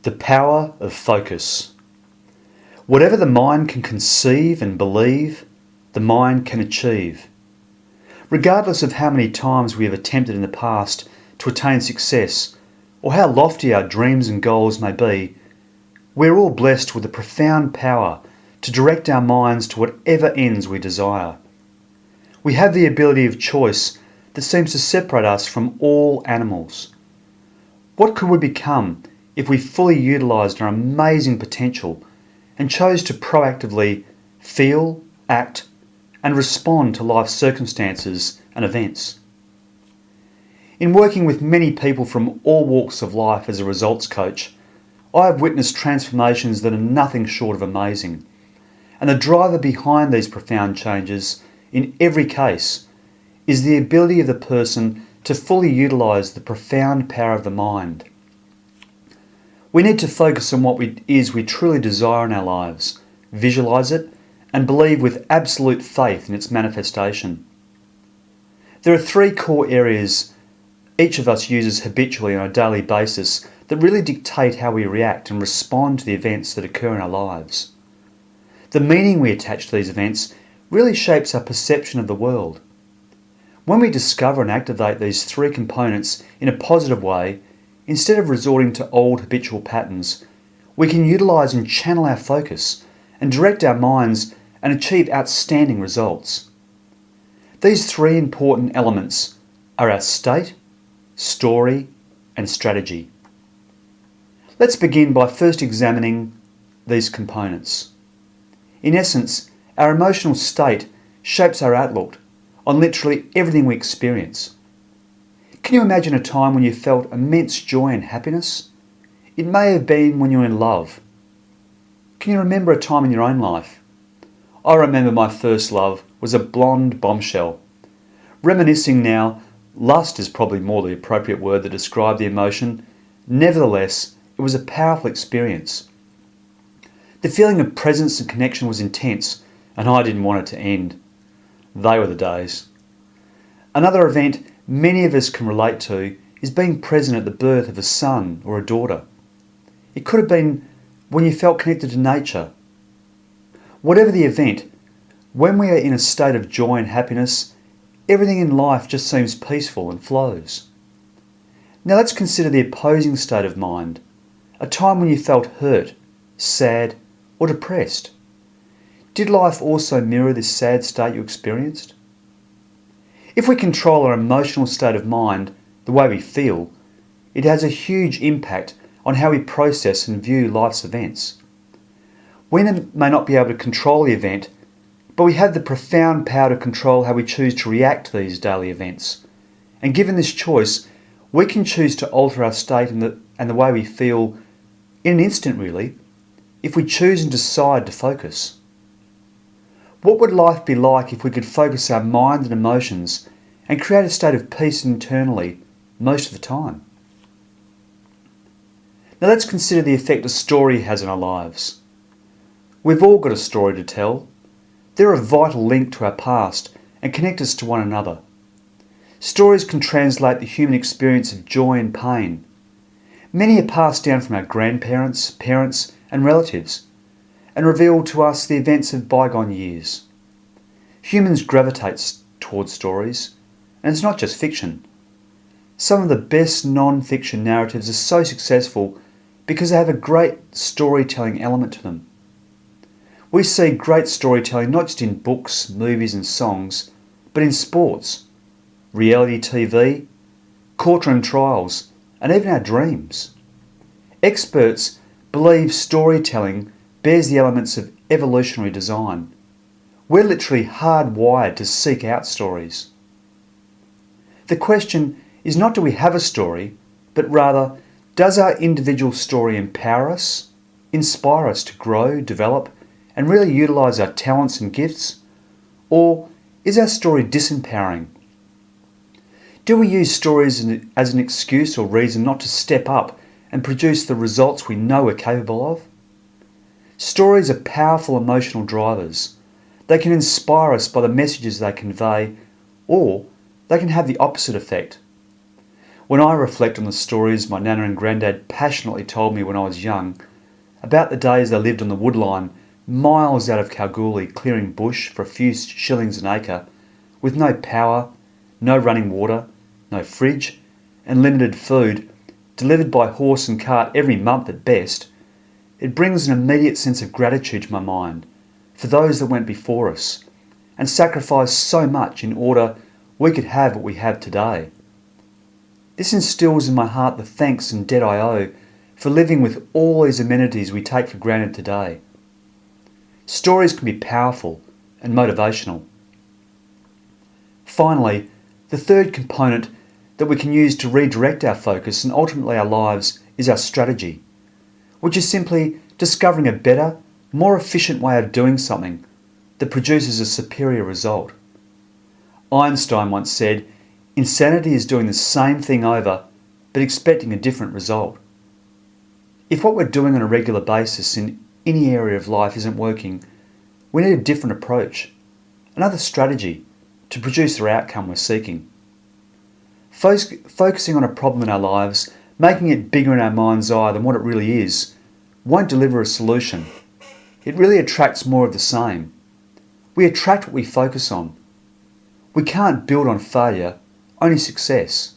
The power of focus. Whatever the mind can conceive and believe, the mind can achieve. Regardless of how many times we have attempted in the past to attain success, or how lofty our dreams and goals may be, we are all blessed with a profound power to direct our minds to whatever ends we desire. We have the ability of choice that seems to separate us from all animals. What could we become if we fully utilised our amazing potential and chose to proactively feel, act, and respond to life's circumstances and events? In working with many people from all walks of life as a results coach, I have witnessed transformations that are nothing short of amazing. And the driver behind these profound changes, in every case, is the ability of the person to fully utilise the profound power of the mind. We need to focus on what it is we truly desire in our lives, visualise it, and believe with absolute faith in its manifestation. There are three core areas each of us uses habitually on a daily basis that really dictate how we react and respond to the events that occur in our lives. The meaning we attach to these events really shapes our perception of the world. When we discover and activate these three components in a positive way, instead of resorting to old habitual patterns, we can utilise and channel our focus and direct our minds and achieve outstanding results. These three important elements are our state, story, and strategy. Let's begin by first examining these components. In essence, our emotional state shapes our outlook on literally everything we experience. Can you imagine a time when you felt immense joy and happiness? It may have been when you were in love. Can you remember a time in your own life? I remember my first love was a blonde bombshell. Reminiscing now, lust is probably more the appropriate word that described the emotion. Nevertheless, it was a powerful experience. The feeling of presence and connection was intense, and I didn't want it to end. They were the days. Another event many of us can relate to is being present at the birth of a son or a daughter. It could have been when you felt connected to nature. Whatever the event, when we are in a state of joy and happiness, everything in life just seems peaceful and flows. Now let's consider the opposing state of mind, a time when you felt hurt, sad, or depressed. Did life also mirror this sad state you experienced? If we control our emotional state of mind, the way we feel, it has a huge impact on how we process and view life's events. We may not be able to control the event, but we have the profound power to control how we choose to react to these daily events. And given this choice, we can choose to alter our state and the way we feel in an instant, really, if we choose and decide to focus. What would life be like if we could focus our mind and emotions and create a state of peace internally most of the time? Now let's consider the effect a story has on our lives. We've all got a story to tell. They're a vital link to our past and connect us to one another. Stories can translate the human experience of joy and pain. Many are passed down from our grandparents, parents, and relatives, and reveal to us the events of bygone years. Humans gravitate towards stories, and it's not just fiction. Some of the best non-fiction narratives are so successful because they have a great storytelling element to them. We see great storytelling not just in books, movies and songs, but in sports, reality TV, courtroom trials, and even our dreams. Experts believe storytelling bears the elements of evolutionary design. We're literally hardwired to seek out stories. The question is not do we have a story, but rather, does our individual story empower us, inspire us to grow, develop, and really utilise our talents and gifts? Or is our story disempowering? Do we use stories as an excuse or reason not to step up and produce the results we know we're capable of? Stories are powerful emotional drivers. They can inspire us by the messages they convey, or they can have the opposite effect. When I reflect on the stories my nana and granddad passionately told me when I was young, about the days they lived on the woodline, miles out of Kalgoorlie, clearing bush for a few shillings an acre, with no power, no running water, no fridge, and limited food, delivered by horse and cart every month at best, it brings an immediate sense of gratitude to my mind for those that went before us and sacrificed so much in order we could have what we have today. This instills in my heart the thanks and debt I owe for living with all these amenities we take for granted today. Stories can be powerful and motivational. Finally, the third component that we can use to redirect our focus and ultimately our lives is our strategy, which is simply discovering a better, more efficient way of doing something that produces a superior result. Einstein once said, "Insanity is doing the same thing over, but expecting a different result." If what we're doing on a regular basis in any area of life isn't working, we need a different approach, another strategy to produce the outcome we're seeking. Focusing on a problem in our lives, making it bigger in our mind's eye than what it really is, won't deliver a solution. It really attracts more of the same. We attract what we focus on. We can't build on failure, only success.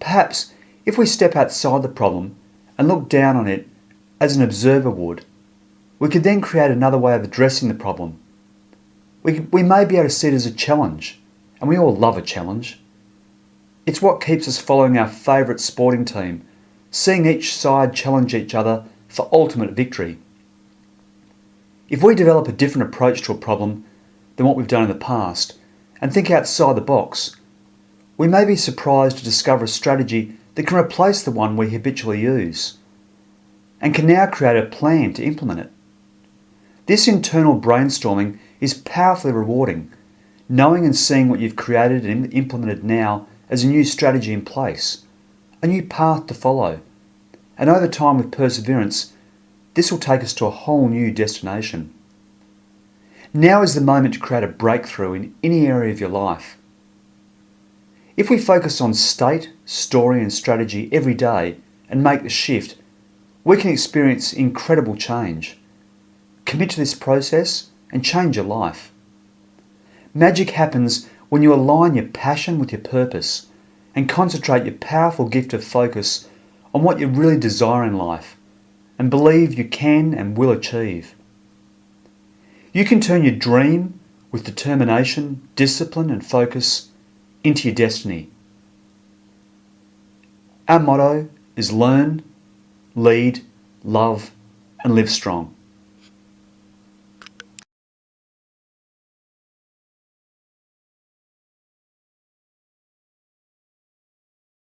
Perhaps if we step outside the problem and look down on it as an observer would, we could then create another way of addressing the problem. We may be able to see it as a challenge, and we all love a challenge. It's what keeps us following our favourite sporting team, seeing each side challenge each other for ultimate victory. If we develop a different approach to a problem than what we've done in the past and think outside the box, we may be surprised to discover a strategy that can replace the one we habitually use and can now create a plan to implement it. This internal brainstorming is powerfully rewarding, knowing and seeing what you've created and implemented now as a new strategy in place, a new path to follow. And over time, with perseverance, this will take us to a whole new destination. Now is the moment to create a breakthrough in any area of your life. If we focus on state, story and strategy every day and make the shift, we can experience incredible change. Commit to this process and change your life. Magic happens when you align your passion with your purpose and concentrate your powerful gift of focus on what you really desire in life and believe you can and will achieve. You can turn your dream with determination, discipline and focus into your destiny. Our motto is learn, lead, love and live strong.